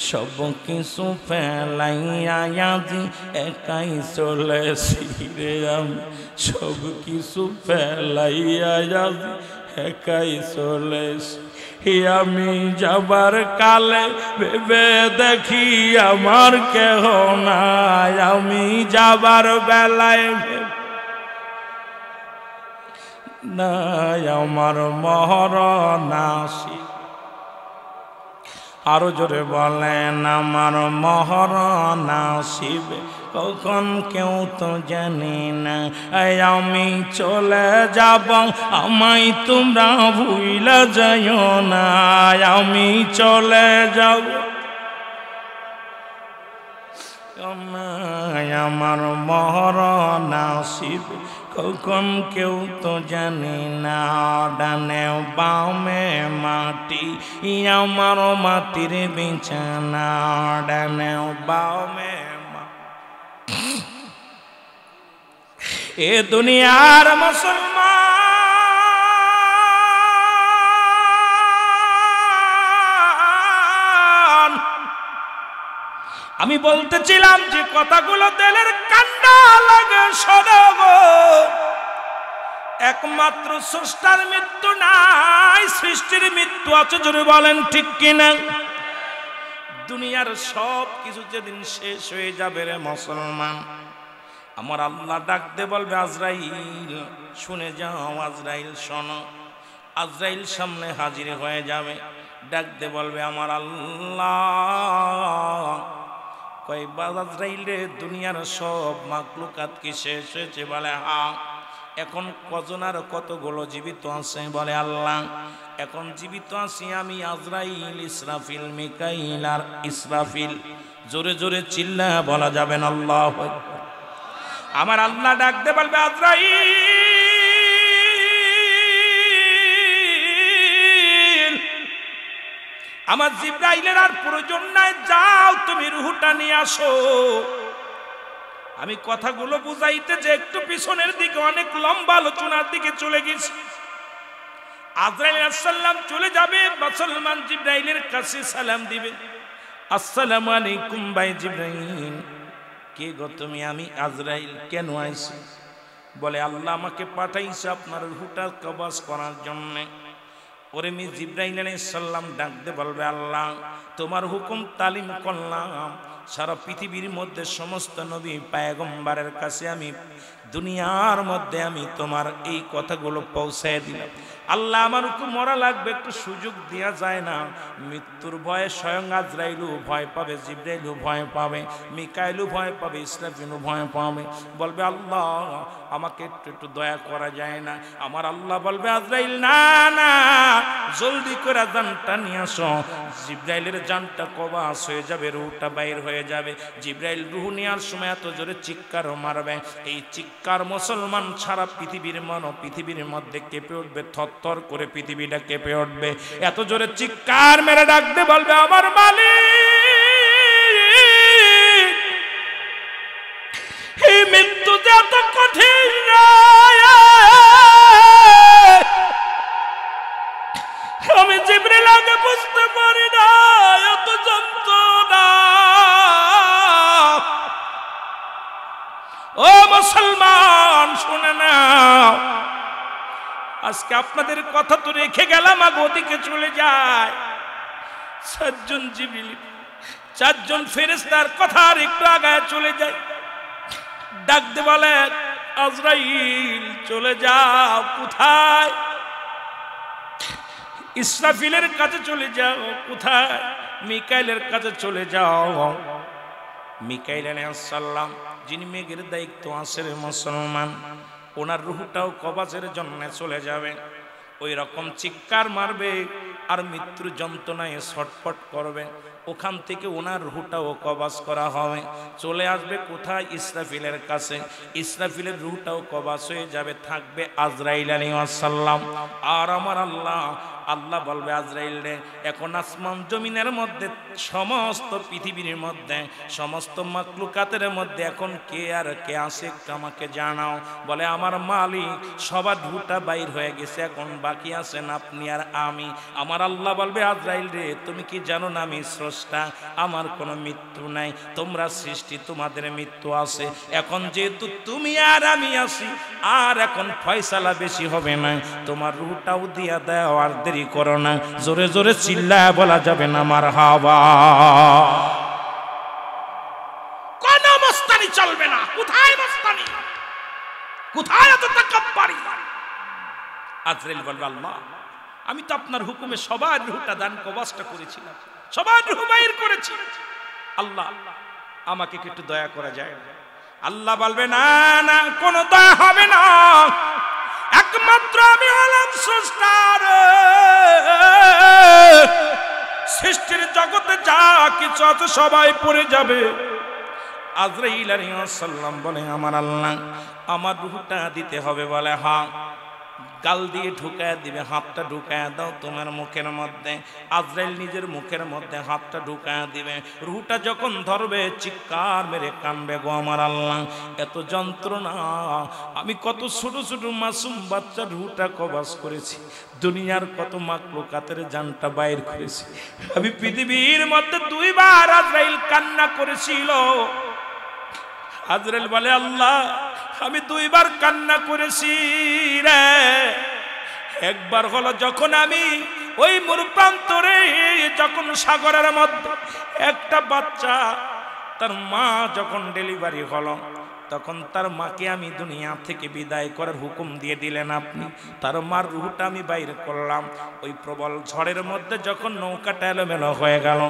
সব কিছু ফেলাইয়া আজি একাই চলেছি রে। আমি সব কিছু ফেলাইয়া আজি একাই চলেছি। আমি যাবার কালে ভেবে দেখি আমার কেহ নাই, আমি যাবার বেলায় নাই আমার মহরনা শিবে। আরো জোরে বলেন, আমার মহরনা শিবে কখন কেউ তো জানি না। আমি চলে যাব, আমায় তোমরা ভুইলা যাইও না। আমি চলে যাব, আমার মহরনা শিবে কখন কেউ তো জানি না। ডানে বামে মাটি, আমার মাটির বিছানা, ডানে বামে এ দুনিয়ার মুসলমান। আমি বলতেছিলাম যে কথাগুলো দিলের কান্না লাগে শোনো গো। একমাত্র স্রষ্টার মৃত্যু নাই, সৃষ্টির মৃত্যু আছে। জোরে বলেন ঠিক কিনা? দুনিয়ার সব কিছু যেদিন শেষ হয়ে যাবে রে মুসলমান, আমার আল্লাহ ডাক দে বলবে আজরাইল শুনে যাও, আজরাইল শোনো। আজরাইল সামনে হাজির হয়ে যাবে, ডাক দে বলবে আমার আল্লাহ কই আজরাইল রে দুনিয়ার সব মাখলুকাত কি শেষ হয়েছে? বলে হ্যাঁ। এখন কজন আর কতগুলো জীবিত আছে? বলে আল্লাহ এখন জীবিত আছি আমি, আজরাইল, ইসরাফিল, মিকাইল আর ইসরাফিল। জোরে জোরে চিল্লা বলা যাবে না আল্লাহু আকবার। আমার আল্লাহ ডাক দে বলবে আজরাইল আমার জিবরাইলের আর প্রয়োজন নাই, যাও তুমি রূহটা নিয়ে আসো। আমি কথাগুলো বুঝাইতে যে একটু পিছনের দিকে অনেক লম্বা আলোচনার দিকে চলে গেছি। আজরাইল আলাইহিস সালাম চলে যাবে, মুসলমান জিবরাইলের কাছে সালাম দিবে, আসসালামু আলাইকুম ভাই জিবরাইল। কে গো তুমি? আমি আজরাইল। কেন আইছো? বলে আল্লাহ আমাকে পাঠাইছে আপনার রূহটা কবজ করার জন্য। ওরে মি জিবরাইল আলাইহিস সালাম ডাক দে বলবে আল্লাহ তোমার হুকুম তালিম করলাম, সারা পৃথিবীর মধ্যে সমস্ত নবী পয়গম্বরের কাছে আমি দুনিয়ার মধ্যে আমি তোমার এই কথাগুলো পৌঁছায় দিলাম। আল্লাহ আমার হুকুম মরা লাগবে, একটু সুযোগ দেওয়া যায় না? মৃত্যুর ভয়ে স্বয়ং আজরাইলও ভয় পাবে, জিবরাইলও ভয় পাবে, মিকাইলও ভয় পাবে, ইসরাফিলও ভয় পাবে। বলবে আল্লাহ আমাকে একটু একটু দয়া করা যায় না? আমার আল্লাহ বলবে আজরাইল না না, জলদি করে জানটা নিয়ে আসো। জিবরাইলের জানটা কবজ হয়ে যাবে, রূহটা বাইর হয়ে যাবে। জিবরাইল রূহ নেওয়ার সময় এত জোরে চিৎকার মারবে, এই চিৎকার মুসলমান সারা পৃথিবীর পৃথিবীর মধ্যে কেঁপে উঠবে, থরথর করে পৃথিবীটা কেঁপে উঠবে। এত জোরে চিৎকার মেরে ডাকতে বলবে আমার মালিক এই মৃত্যু যে এত কঠিন আমি জিবরাইল আগে বুঝতে পারি না, এত যন্ত্রণা। ও মুসলমান শুনে নাও, আজকে আপনাদের কথা তো রেখে গেলাম, আগে ওদিকে চলে যায়। চারজন জিবরিল, চারজন ফেরেশতার কথা আর একটু আগায় চলে যায়, ডাক দে বলে আজরাইল চলে যাও। কোথায়? ইসরাফিলের কাছে চলে যাও। কোথায়? মিকাইলের কাছে চলে যাও। মিকাইল আলাইহিস সালাম যিনি মেঘের দায়িত্ব আছে রে মুসলমান, ওনার রূহটাও কবজের জন্য চলে যাবে। ওই রকম চিৎকার মারবে আর মৃত্যুর যন্ত্রণায় ছটফট করবে, ওখান থেকে ওনার রূহটাও কবজ করা হবে, চলে আসবে কোথায়? ইসরাফিলের কাছে। ইসরাফিলের রূহটাও কবজ হয়ে যাবে, থাকবে আজরাইল আলাইহিস সালাম। আর আমার আল্লাহ আল্লাহ বলবে আজরাইল রে এখন আসমান জমিনের মধ্যে সমস্ত পৃথিবীর মধ্যে সমস্ত মাখলুকাতের মধ্যে এখন কে আর কে আছে একটু আমাকে জানাও। বলে আমার মালিক সবার রূহটা বাইর হয়ে গেছে, এখন বাকি আছেন আপনি আর আমি। আমার আল্লাহ বলবে আজরাইল রে তুমি কি জানো না আমি স্রষ্টা, আমার কোনো মৃত্যু নাই, তোমরা সৃষ্টি, তোমাদের মৃত্যু আছে। এখন যেহেতু তুমি আর আমি আছি, আর এখন ফয়সালা বেশি হবে না, তোমার রূহটাও দিয়া দাও, আর দেরি করো না। জোরে জোরে চিল্লায় বলা যাবে না মারহাবা। কোন মস্তানি চলবে না। কোথায় মস্তানি? কোথায় এত তাকাব্বুরি? আজরাইল বলবে আল্লাহ আমি তো আপনার হুকুমে সবার রূহটা দান কবজটা করেছিলাম, সবার রূহ বাইর করেছি, আল্লাহ আমাকে একটু দয়া করা যায়? আল্লাহ বলবে না না, কোনো দয়া হবে না, একমাত্র আমি হলাম স্রষ্টা। সৃষ্টির জগতে যা কিছু আছে সবাই পড়ে যাবে। আজরাইল আলাইহিস সালাম বলে আমার আল্লাহ আমার রূহটা দিতে হবে। বলে হ্যাঁ। গাল দিয়ে ঢুকায় দিবে, হাতটা ঢুকায় দাও তোমার মুখের মধ্যে। আজরাইল নিজের মুখের মধ্যে হাতটা ঢুকায় দিবে, রুহটা যখন ধরবে চিৎকার মেরে কানবে গো আমার আল্লাহ এত যন্ত্রণা, আমি কত ছোট ছোট মাসুম বাচ্চার রুহটা কবজ করেছি, দুনিয়ার কত মাখলুকাতের জানটা বাইর করেছি। আমি পৃথিবীর মধ্যে দুইবার আজরাইল কান্না করেছিল। আজরাইল বলে আল্লাহ আমি দুইবার কান্না করেছি রে। একবার হলো যখন আমি ওই মরুপ্রান্তরে যখন সাগরের মধ্যে একটা বাচ্চা, তার মা যখন ডেলিভারি হলো, তখন তার মাকে আমি দুনিয়া থেকে বিদায় করার হুকুম দিয়ে দিলেন আপনি। তার মার রুহটা আমি বাইর করলাম। ওই প্রবল ঝড়ের মধ্যে যখন নৌকাটা এলোমেলো হয়ে গেল,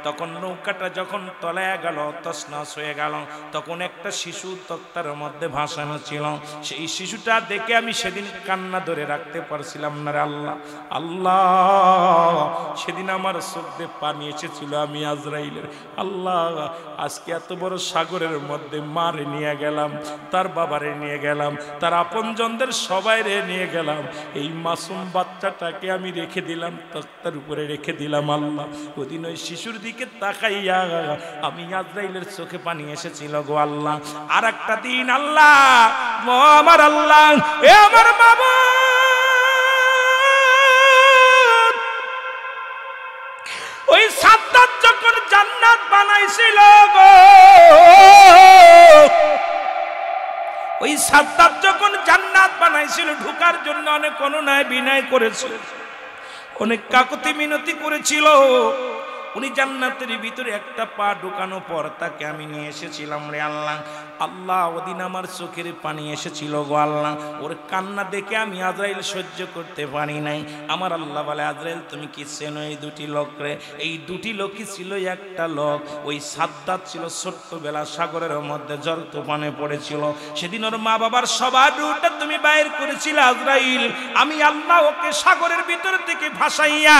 তখন নৌকাটা যখন তলায় গেল, তছনছ হয়ে গেল, তখন একটা শিশু তক্তার মধ্যে ভাসানো ছিল। সেই শিশুটা দেখে আমি সেদিন কান্না ধরে রাখতে পারছিলাম না রে আল্লাহ। আল্লাহ, সেদিন আমার চোখ দিয়ে পানি এসেছিল আমি আজরাইলের। আল্লাহ, আজকে এত বড় সাগরের মধ্যে মারে নিয়ে গেলাম, তার বাবারে নিয়ে গেলাম, তার আপনজনদের সবাইরে নিয়ে গেলাম, এই মাসুম বাচ্চাটাকে আমি রেখে দিলাম, তক্তার উপরে রেখে দিলাম। আল্লাহ, ওদিন ওই শিশুর দিকে তাকাইয়া আমি আজরাইলের চোখে পানি এসেছিল গো আল্লাহ। আর একটা দিন আল্লাহ, আমার আল্লাহ, এ আমার বাবা, ওই সাদ্দাত যখন জান্নাত বানাইছিল গো, ওই সাদ্দাত যখন জান্নাত বানাইছিল, ঢোকার জন্য অনেক অনুনয় বিনয় করেছিল, অনেক কাকুতি মিনতি করেছিল। উনি জান্নাতের ভিতরে একটা পা ঢুকানো পর তাকে আমি নিয়ে এসেছিলাম রে আল্লাহ। আল্লাহ, ওদিন আমার চোখের পানি এসেছিল গো আল্লাহ। ওর কান্না দেখে আমি আজরাইল সহ্য করতে পারি নাই। আমার আল্লাহ বলে, আজরাইল তুমি কি চেনো এই দুটি লোক রে? এই দুটি লোকই ছিল একটা লোক, ওই সাদ্দাত ছিল ছোট্টবেলা সাগরের মধ্যে জল তুফানে পড়েছিল। সেদিন ওর মা বাবার সবার রুহটা তুমি বাইর করেছিলে আজরাইল। আমি আল্লাহ ওকে সাগরের ভিতর থেকে ভাসাইয়া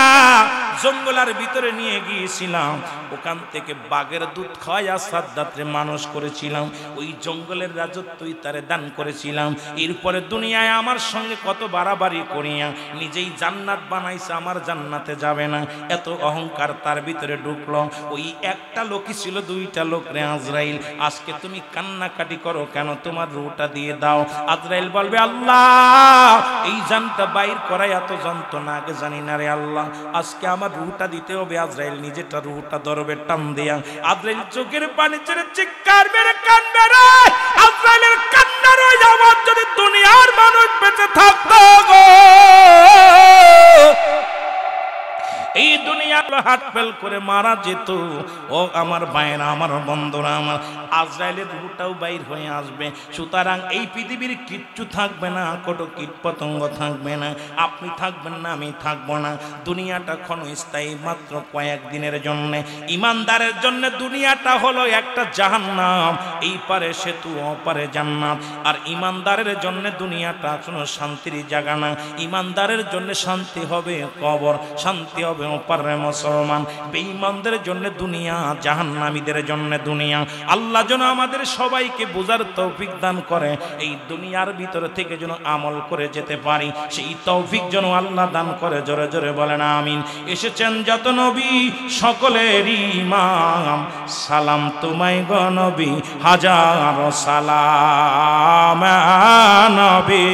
জঙ্গলের ভিতরে নিয়ে গিয়েছিলাম। ওখান থেকে বাঘের দুধ খাওয়াইয়া সাদ্দাতরে মানুষ করেছিলাম। ওই জঙ্গলের রাজত্বই তারে দান করেছিলাম। এরপরে দুনিয়ায় আমার সঙ্গে কত বাড়াবাড়ি করিয়া নিজেই জান্নাত বানাইছে, আমার জান্নাতে যাবে না, এত অহংকার তার ভিতরে ঢুকলো। ওই একটা লোকই ছিল দুইটা লোক রে আজরাইল। আজকে তুমি কান্নাকাটি করো কেন? তোমার রুহটা দিয়ে দাও। আজরাইল বলবে, আল্লাহ, এই জানটা বাইর করাই এত যন্ত্রণা আগে জানি না রে আল্লাহ, আজকে আমার রুহটা দিতে হবে। আজরাইল নিজেটা রুহটা ধরবে টান দিয়া। আজরাইল চোখের পানি ছেড়ে চিৎকার মেরে কান্দবে রে। আজরাইলের কান্নার ওই আওয়াজ যদি দুনিয়ার মানুষ বেঁচে থাকতো গো, এই দুনিয়ার হাত ফেল করে মারা যেত। ও আমার ভাইরা, আমার বন্ধুরা, আমার আজরাইলের রুহটাও বাইর হয়ে আসবে। সুতরাং এই পৃথিবীর কিচ্ছু থাকবে না, কোটো কীট পতঙ্গ থাকবে না, আপনি থাকবেন না, আমি থাকবো না। দুনিয়াটা ক্ষণস্থায়ী, মাত্র কয়েকদিনের জন্য। ইমানদারের জন্য দুনিয়াটা হলো একটা জাহান্নাম, এই পারে সেতু ওপারে জান্নাত। আর ইমানদারের জন্য দুনিয়াটা কোনো শান্তির জায়গা না। ইমানদারের জন্য শান্তি হবে কবর, শান্তি হবে ওপারে মুসলমান। বেঈমানদের জন্য দুনিয়া, জাহান্নামীদের জন্য দুনিয়া। আল্লাহ যেন আমাদের সবাইকে বোঝার তৌফিক দান করে, এই দুনিয়ার ভিতরে থেকে যেন আমল করে যেতে পারি, সেই তৌফিক যেন আল্লাহ দান করে। জোরে জোরে বলেন আমিন। এসেছেন যত নবী সকলের ইমাম, সালাম তোমায় গো নবী, হাজার সালাম নবী।